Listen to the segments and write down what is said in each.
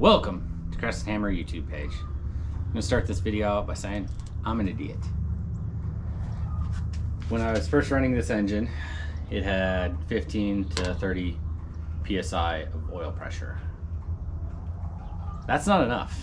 Welcome to Crescent Hammer YouTube page. I'm going to start this video out by saying I'm an idiot. When I was first running this engine, it had 15 to 30 psi of oil pressure. That's not enough.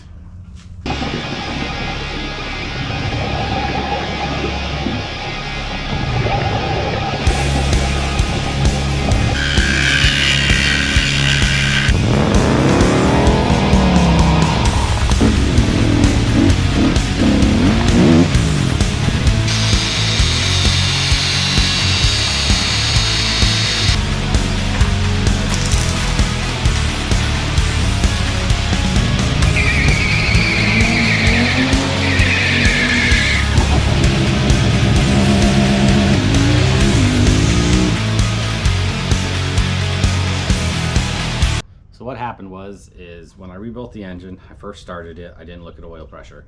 So what happened is when I rebuilt the engine, I first started it, I didn't look at oil pressure.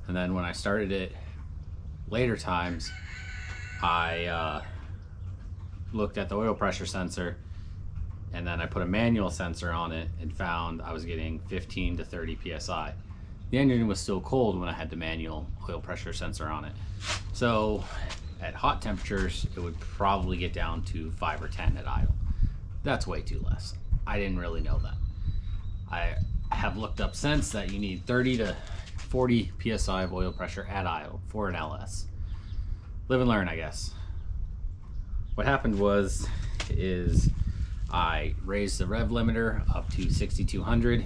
And then when I started it later times, I looked at the oil pressure sensor, and then I put a manual sensor on it and found I was getting 15 to 30 psi. The engine was still cold when I had the manual oil pressure sensor on it. So at hot temperatures, it would probably get down to 5 or 10 at idle. That's way too less. I didn't really know that. I have looked up since that you need 30 to 40 psi of oil pressure at idle for an LS. Live and learn, I guess. What happened is I raised the rev limiter up to 6200,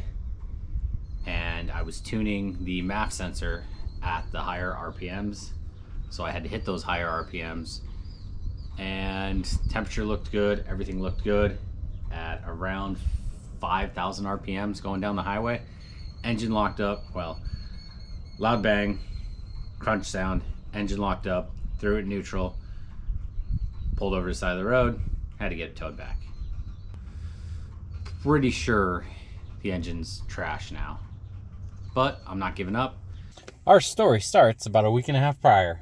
and I was tuning the MAF sensor at the higher RPMs. So I had to hit those higher RPMs, and temperature looked good, everything looked good. At around 5,000 RPMs going down the highway, engine locked up. Well, loud bang, crunch sound, engine locked up, threw it neutral, pulled over to the side of the road, had to get it towed back. Pretty sure the engine's trash now, but I'm not giving up. Our story starts about a week and a half prior.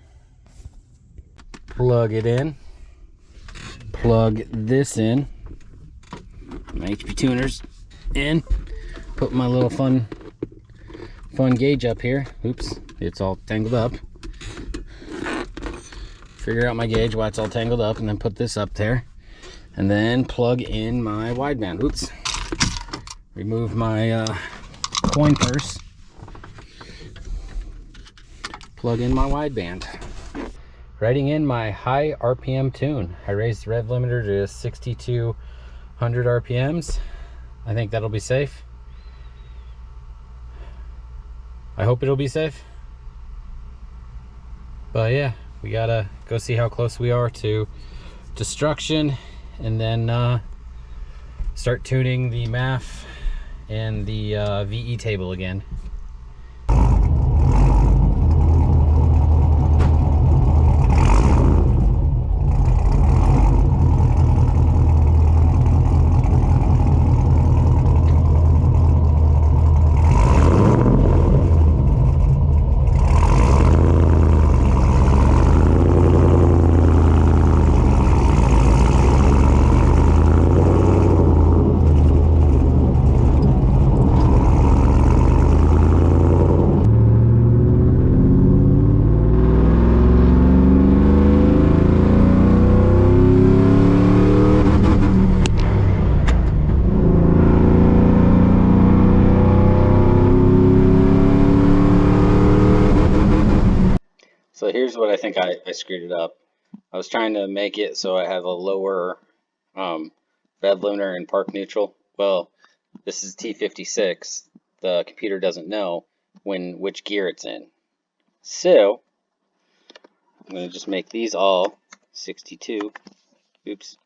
Plug it in, plug this in, my HP tuners in, put my little fun gauge up here. Oops, it's all tangled up. Figure out my gauge, why it's all tangled up, and then put this up there, and then plug in my wideband. Oops, remove my coin purse, plug in my wideband. Writing in my high RPM tune. I raised the rev limiter to 6200 RPMs. I think that'll be safe. I hope it'll be safe. But yeah, we gotta go see how close we are to destruction, and then start tuning the MAF and the VE table again. So here's what I think I screwed it up. I was trying to make it so I have a lower rev limiter and park neutral. Well, this is T56. The computer doesn't know which gear it's in. So I'm going to just make these all 62. Oops.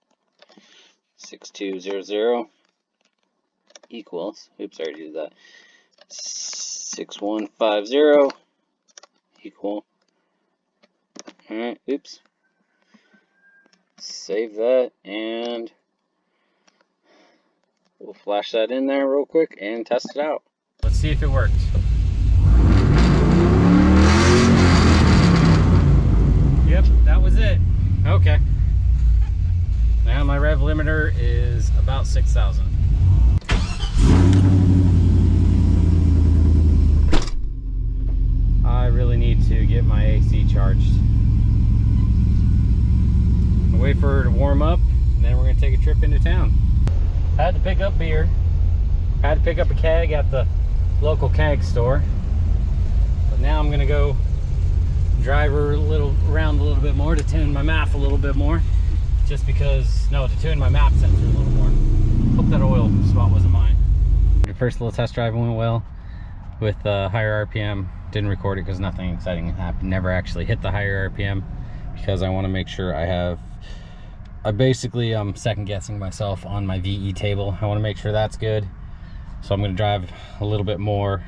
6200 equals. Oops, I already did that. 6150 equal. Alright, oops. Save that, and we'll flash that in there real quick and test it out. Let's see if it works. Yep, that was it. Okay. Now my rev limiter is about 6,000. for her to warm up, and then we're gonna take a trip into town. I had to pick up beer. I had to pick up a keg at the local keg store. But now I'm gonna go drive her around a little bit more to tune my map a little bit more. Just because, no, to tune my map sensor a little more. Hope that oil spot wasn't mine. The first little test drive went well with higher RPM. Didn't record it because nothing exciting happened. Never actually hit the higher RPM because I want to make sure I basically second guessing myself on my VE table. I want to make sure that's good. So I'm going to drive a little bit more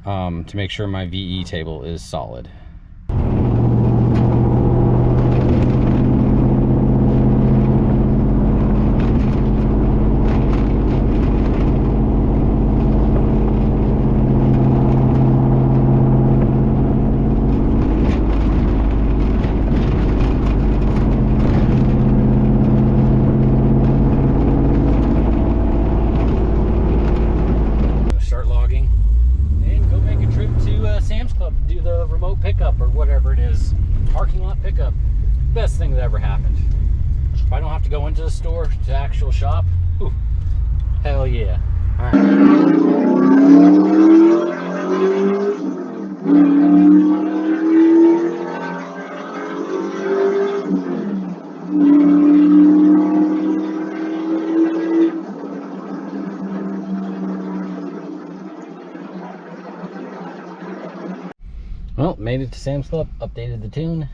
to make sure my VE table is solid. Pickup or whatever it is, parking lot pickup. Best thing that ever happened. If I don't have to go into the store to actual shop, whew, hell yeah. All right. Well, made it to Sam's Club, updated the tune,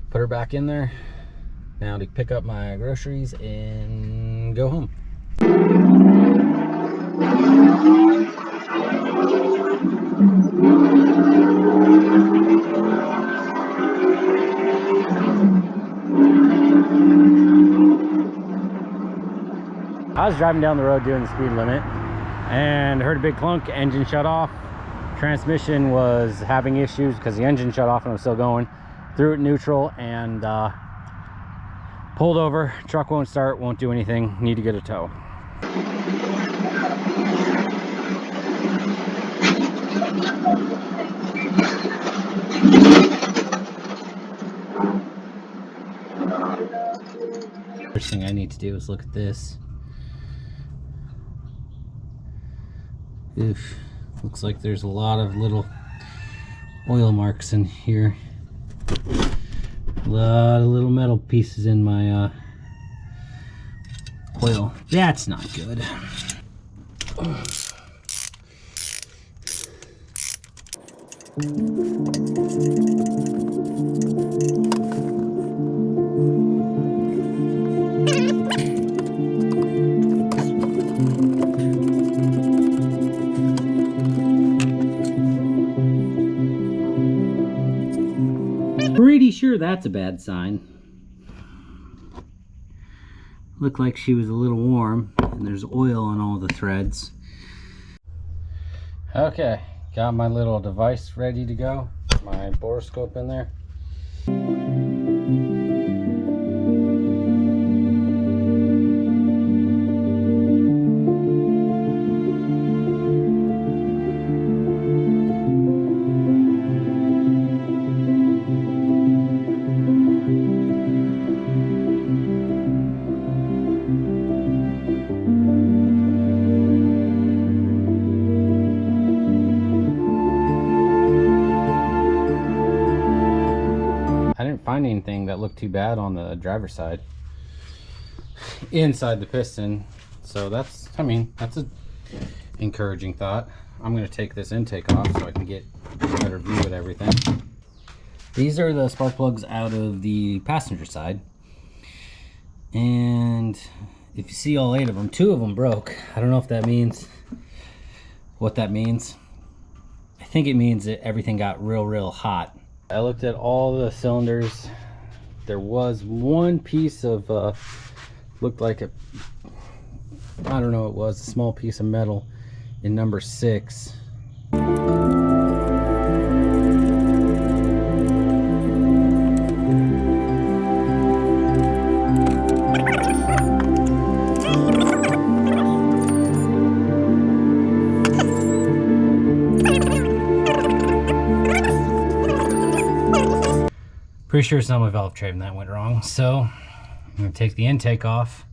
put her back in there. Now to pick up my groceries and go home. I was driving down the road doing the speed limit and heard a big clunk, engine shut off. Transmission was having issues because the engine shut off and I'm still going. Threw it neutral and pulled over. Truck won't start, won't do anything. Need to get a tow. First thing I need to do is look at this. Oof. Looks like there's a lot of little oil marks in here. A lot of little metal pieces in my oil. That's not good. Pretty sure that's a bad sign. Looked like she was a little warm and there's oil on all the threads. Okay, got my little device ready to go. My borescope in there. Find anything that looked too bad on the driver's side inside the piston, so that's, I mean, that's a encouraging thought. I'm going to take this intake off so I can get a better view of everything. These are the spark plugs out of the passenger side, and if you see all 8 of them, 2 of them broke. I don't know if that means what that means. I think it means that everything got real hot. I looked at all the cylinders. There was one piece of looked like a, I don't know, it was a small piece of metal in number 6. Pretty sure it's not my valve train that went wrong. So I'm gonna take the intake off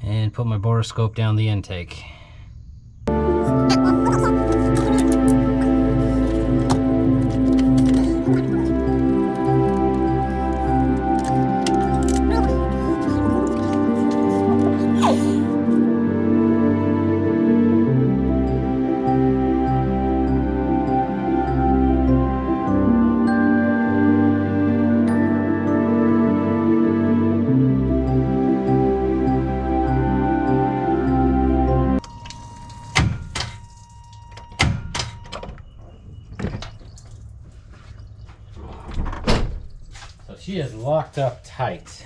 and put my borescope down the intake. She is locked up tight.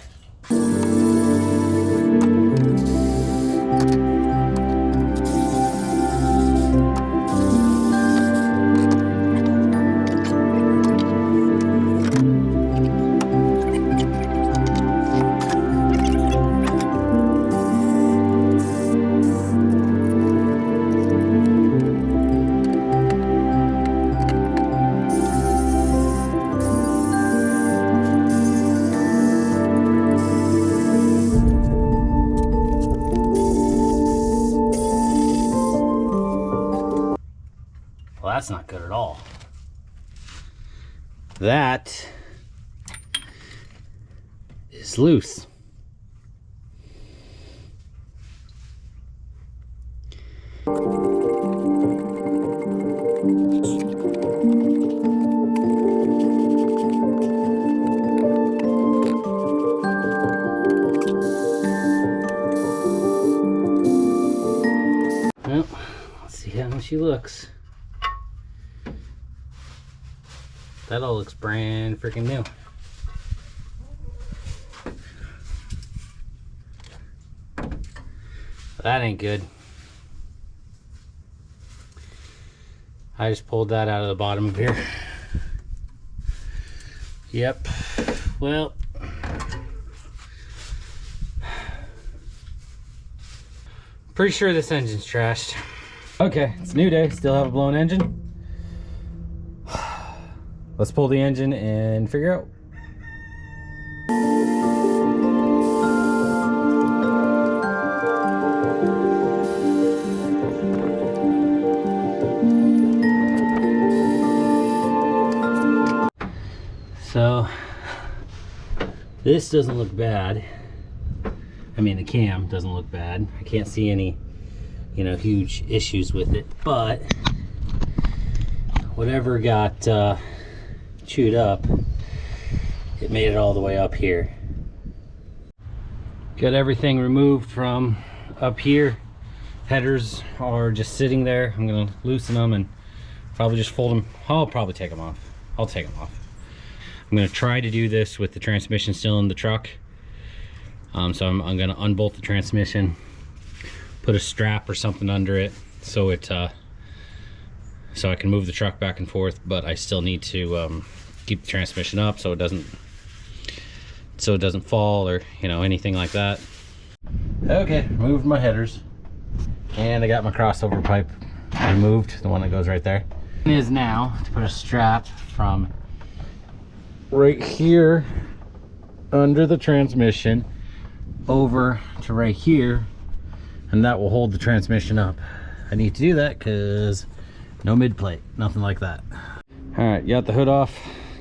Well, that's not good at all. That is loose. Well, let's see how she looks. That all looks brand freaking new. That ain't good. I just pulled that out of the bottom of here. Yep. Well, pretty sure this engine's trashed. Okay, it's a new day. Still have a blown engine. Let's pull the engine and figure out. So this doesn't look bad. I mean, the cam doesn't look bad. I can't see any, you know, huge issues with it, but whatever got chewed up, it made it all the way up here. Got everything removed from up here. Headers are just sitting there. I'm gonna loosen them and probably just fold them. I'll probably take them off. I'll take them off. I'm gonna try to do this with the transmission still in the truck. So I'm gonna unbolt the transmission, put a strap or something under it so it so I can move the truck back and forth, but I still need to keep the transmission up so it doesn't fall or, you know, anything like that. Okay, removed my headers and I got my crossover pipe removed, the one that goes right there. It is now to put a strap from right here under the transmission over to right here, and that will hold the transmission up. I need to do that because no mid plate, nothing like that. All right, got the hood off,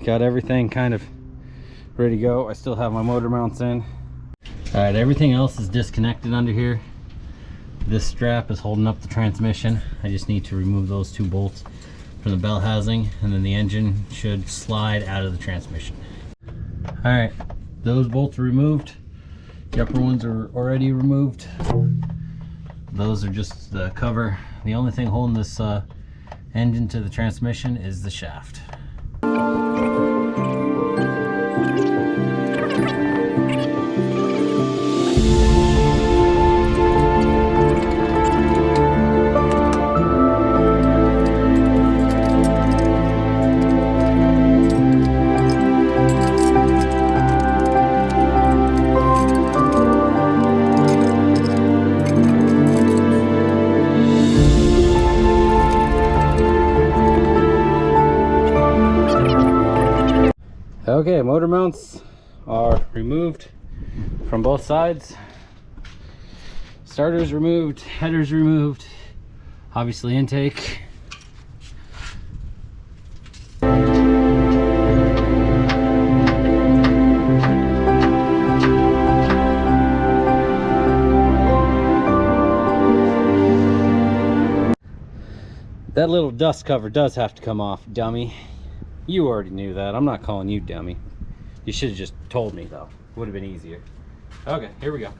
got everything kind of ready to go. I still have my motor mounts in. All right, everything else is disconnected under here. This strap is holding up the transmission. I just need to remove those two bolts from the bell housing, and then the engine should slide out of the transmission. All right, those bolts are removed. The upper ones are already removed. Those are just the cover. The only thing holding this engine to the transmission is the shaft. Okay, motor mounts are removed from both sides. Starters removed, headers removed, obviously intake. That little dust cover does have to come off, dummy. You already knew that. I'm not calling you dummy. You should have just told me, though. Would have been easier. Okay, here we go.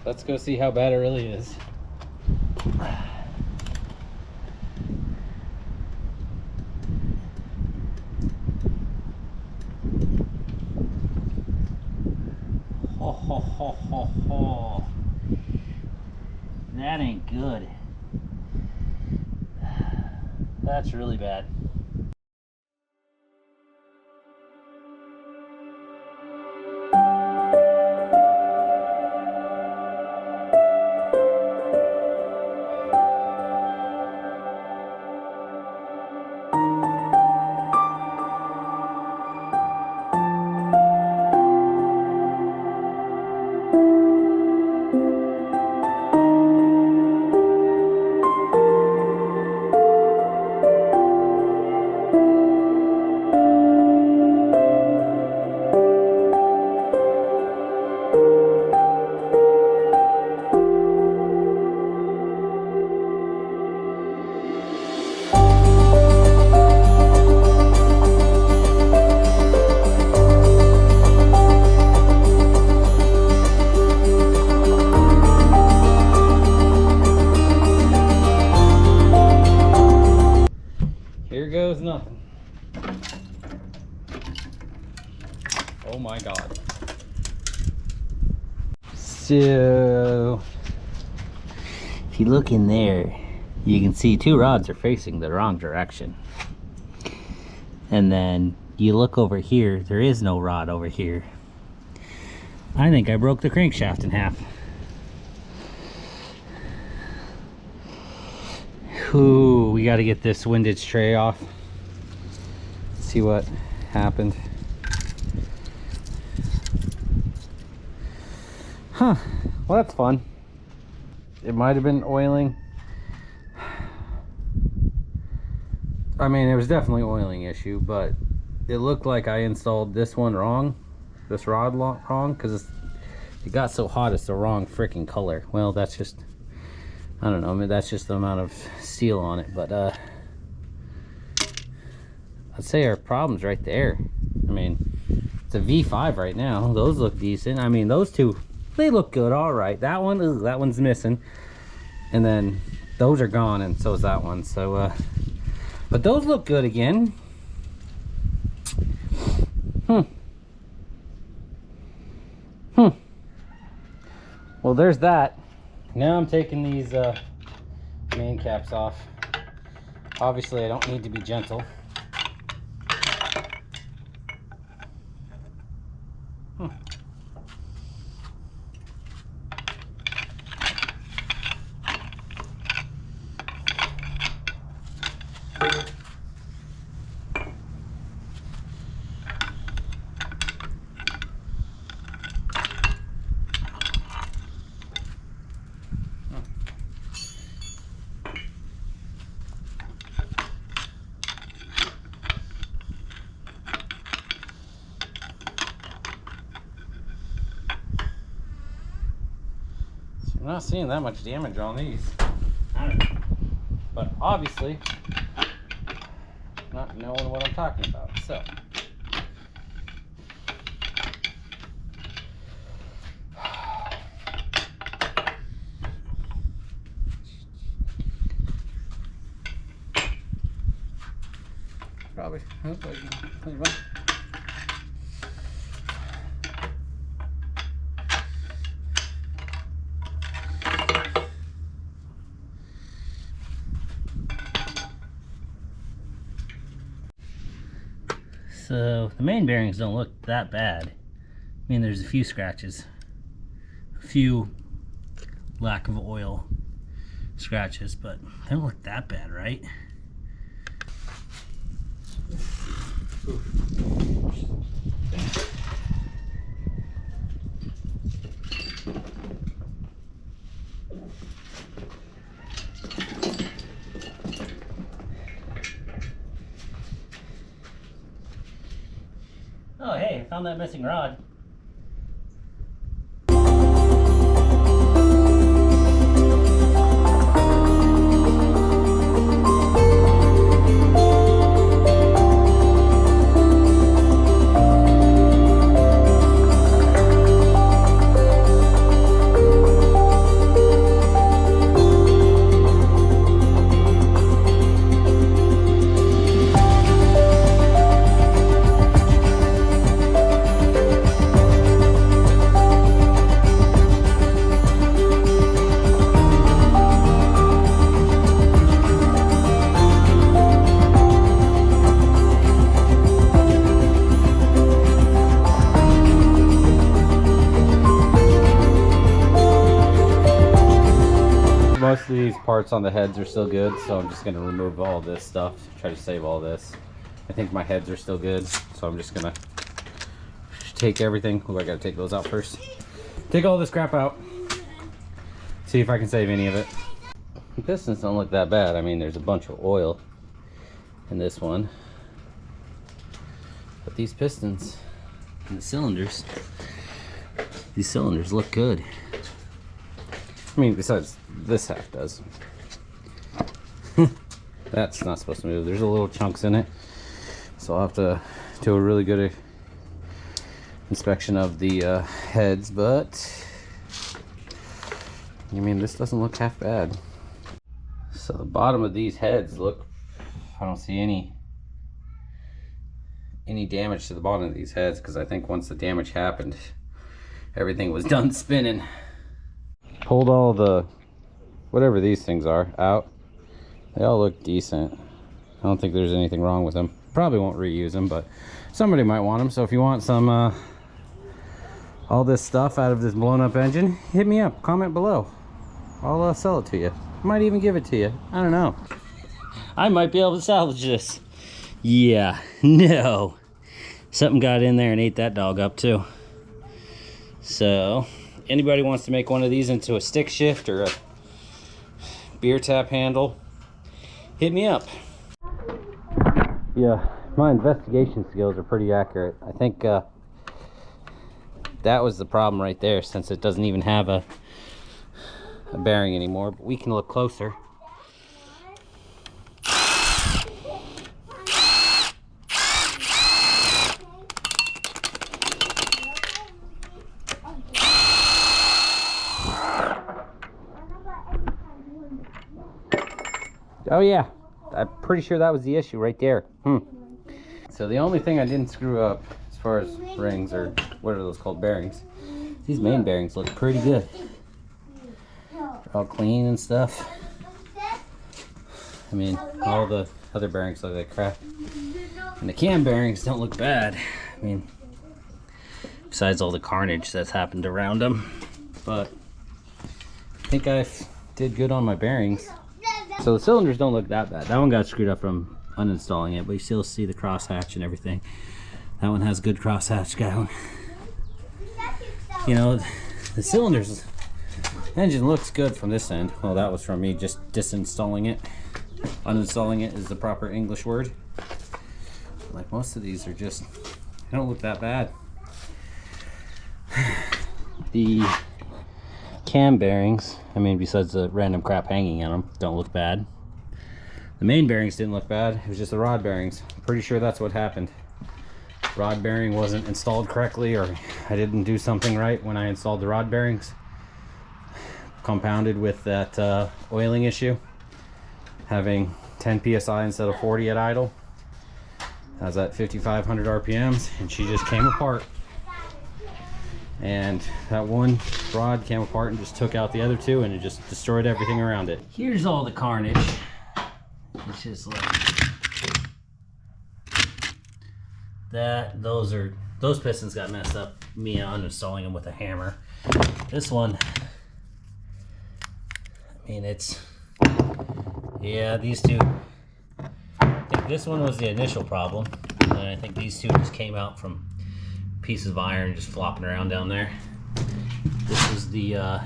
Let's go see how bad it really is. Ho, ho, ho, ho, ho. That ain't good. That's really bad. Here goes nothing. Oh my God. So, if you look in there, you can see two rods are facing the wrong direction. And then you look over here, there is no rod over here. I think I broke the crankshaft in half. Ooh, we got to get this windage tray off. Let's see what happened. Huh, well that's fun. It might have been oiling. I mean, it was definitely an oiling issue, but it looked like I installed this one wrong. This rod wrong, because it got so hot it's the wrong freaking color. Well, that's just, I don't know, I mean, that's just the amount of steel on it, but I'd say our problem's right there. I mean, it's a V5 right now. Those look decent. I mean, those two, they look good, all right. That one, ugh, that one's missing. And then those are gone, and so is that one. So, but those look good again. Well, there's that. Now I'm taking these main caps off. Obviously, I don't need to be gentle. I'm not seeing that much damage on these. I don't know. But obviously, not knowing what I'm talking about. So, probably. So the main bearings don't look that bad. I mean, there's a few scratches, a few lack of oil scratches, but they don't look that bad, right? Oh, hey, I found that missing rod. Most of these parts on the heads are still good, so I'm just going to remove all this stuff, try to save all this. I think my heads are still good, so I'm just going to take everything. Oh, I got to take those out first. Take all this crap out. See if I can save any of it. The pistons don't look that bad. I mean, there's a bunch of oil in this one. But these pistons and the cylinders, these cylinders look good. I mean, besides this half does. That's not supposed to move. There's a little chunks in it, so I'll have to do a really good inspection of the heads, but I mean, this doesn't look half bad. So the bottom of these heads look, I don't see any damage to the bottom of these heads, because I think once the damage happened, everything was done spinning. Pulled all the, whatever these things are, out. They all look decent. I don't think there's anything wrong with them. Probably won't reuse them, but somebody might want them. So if you want some, all this stuff out of this blown up engine, hit me up, comment below. I'll sell it to you. Might even give it to you. I don't know. I might be able to salvage this. Yeah, no. Something got in there and ate that dog up too. So, anybody wants to make one of these into a stick shift or a beer tap handle, hit me up. Yeah, my investigation skills are pretty accurate. I think that was the problem right there, since it doesn't even have a bearing anymore. But we can look closer. Oh yeah, I'm pretty sure that was the issue right there. So the only thing I didn't screw up as far as rings, or what are those called, bearings, these main bearings look pretty good. They're all clean and stuff. I mean, all the other bearings look like crap. And the cam bearings don't look bad. I mean, besides all the carnage that's happened around them. But I think I did good on my bearings. So the cylinders don't look that bad. That one got screwed up from uninstalling it, but you still see the crosshatch and everything. That one has good crosshatch going. You know, the cylinders, engine looks good from this end. Well, that was from me just disinstalling it. Uninstalling it is the proper English word. Like, most of these are just, they don't look that bad. The cam bearings, I mean, besides the random crap hanging in them, don't look bad. The main bearings didn't look bad. It was just the rod bearings. Pretty sure that's what happened. Rod bearing wasn't installed correctly, or I didn't do something right when I installed the rod bearings. Compounded with that oiling issue. Having 10 psi instead of 40 at idle. I was at 5,500 RPMs, and she just came apart. And that one rod came apart and just took out the other two, and it just destroyed everything around it. Here's all the carnage. It's just like that. Those pistons got messed up. Me uninstalling them with a hammer. This one, I mean, yeah, these two. I think this one was the initial problem, and I think these two just came out from pieces of iron just flopping around down there. This was the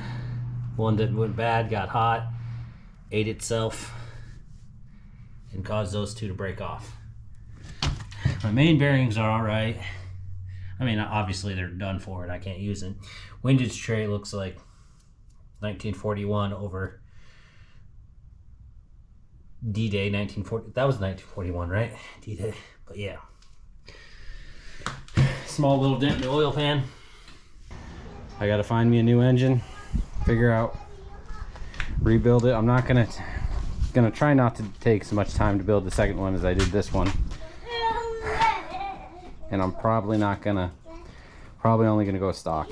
one that went bad, got hot, ate itself, and caused those two to break off. My main bearings are all right. I mean, obviously they're done for it. I can't use it. Windage tray looks like 1941 over D-Day 1940. That was 1941, right? D-Day. But yeah. Small little dent in the oil pan. I gotta find me a new engine, figure out, rebuild it. I'm not gonna try not to take so much time to build the second one as I did this one. And I'm probably only gonna go stock,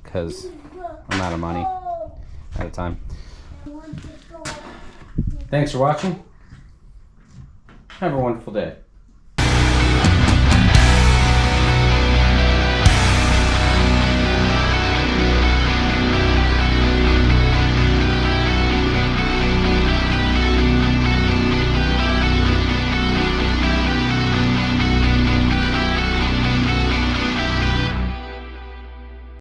because I'm out of money, out of time. Thanks for watching. Have a wonderful day.